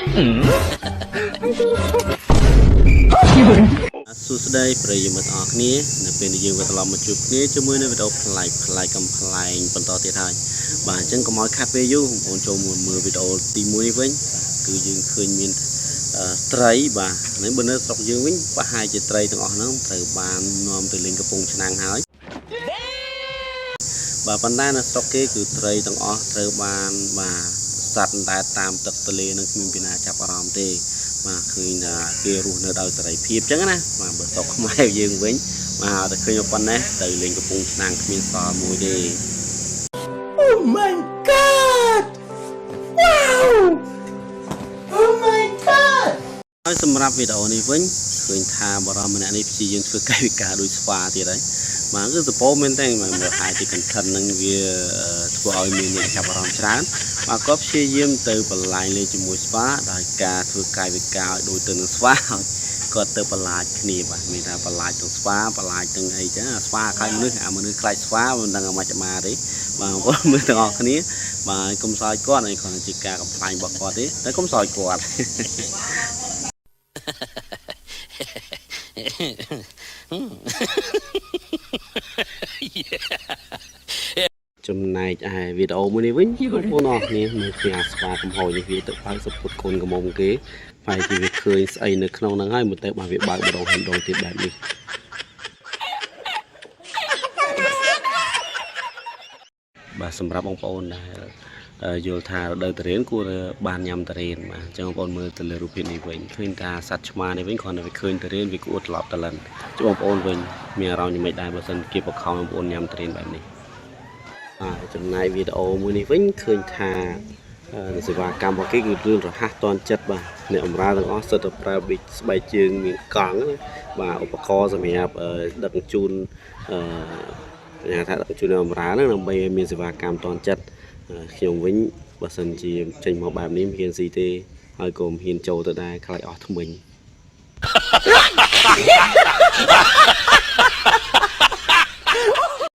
សួស្តីប្រិយមិត្តអរគ្នានៅពេលនេះយើងក៏ត្រឡប់មកជួបគ្នាជាមួយនៅវីដេអូប្លែកកំប្លែងបន្តទៀតហើយបាទអញ្ចឹងកុំឲ្យខាត់ពេលយូរបងប្អូនចូលមើលវីដេអូទី1នេះវិញគឺយើងឃើញមានត្រីបាទនេះបើនៅស្រុកយើងវិញប្រហែលជាត្រីទាំងអស់ហ្នឹងត្រូវបាននាំទៅលេងកំពង់ឆ្នាំងហើយបាទប៉ុន្តែនៅស្រុកគេគឺត្រីទាំងអស់ត្រូវបានបាទសត្វតែតាមទឹកទន្លេនឹងគ្មានពីណាចាប់អារម្មណ៍ទេបាទឃើញថាគេរស់នៅដោយសេរីភាពអញ្ចឹងណាបាទបើស្រុកខ្មែរយើងវិញបាទតែឃើញប៉ុណ្ណេះទៅលេងកំពង់ឆ្នាំងគ្មានសល់មួយទេ Oh my god wow oh my god ហើយសម្រាប់វីដេអូនេះវិញឃើញថាបរិមម្នាក់នេះព្យាយាមធ្វើកាយវិការដូចស្វាទៀតហើយបាទគឺសពោមែនទេមកមើលហាយទី content ហ្នឹងវាធ្វើឲ្យមានអ្នកចាប់អារម្មណ៍ច្រើនបាទក៏ព្យាយាមទៅបន្លាយលេងជាមួយស្វាដោយការធ្វើកាយវិការឲ្យដូចទៅនឹងស្វាហើយគាត់ទៅបន្លាចគ្នាបាទមានថាបន្លាចទាំងស្វាបន្លាចទាំងអីចឹងអាស្វាខ្លាចមនុស្សខ្លាចស្វាមិនដឹងអាម៉េចអាម៉ាទេបាទបងប្អូនមើលទាំងអស់គ្នាបាទកុំសើចគាត់ហើយគ្រាន់តែជាការកំ pl ែងរបស់គាត់ទេតែកុំសើចគាត់ ចំណែកឯវីដេអូមួយនេះវិញបងប្អូនអរគ្នាមើលពីអាស្វាកំហុយនេះវាទៅបើកសពុតកូនកំមុំគេបែរជាវាឃើញស្អីនៅក្នុងហ្នឹងហើយមកទៅបាទវាបើកម្ដងហើយម្ដងទៀតបែបនេះបាទសម្រាប់បងប្អូនដែលយល់ថារដូវតរៀនគួរបានញ៉ាំតរៀនបាទអញ្ចឹងបងប្អូនមើលទៅលើរូបភាពនេះវិញឃើញថាសត្វឆ្មានេះវិញគ្រាន់តែវាឃើញតរៀនវាគួរត្រឡប់ទៅលិនបងប្អូនវិញមានអារម្មណ៍យ៉ាងម៉េចដែរបើសិនគេបខំបងប្អូនញ៉ាំតរៀនបែបនេះចំណែកវីដេអូមួយនេះវិញឃើញថាសេវាកម្មរបស់គេគឺលឿនរហ័សទាន់ចិត្តបាទអ្នកបម្រើទាំងអស់សិតតែប្រើប៊ីស្បែកជើងមានកង់បាទឧបករណ៍សម្រាប់ដឹកជូនថាដឹកជូនអ្នកបម្រើហ្នឹងដើម្បីឲ្យមានសេវាកម្មទាន់ចិត្តខ្ញុំវិញបើសិនជាចេញមកបែបនេះមិនហ៊ានស៊ីទេហើយក៏មិនហ៊ានចូលទៅដែរខ្លាចអស់ថ្មិញ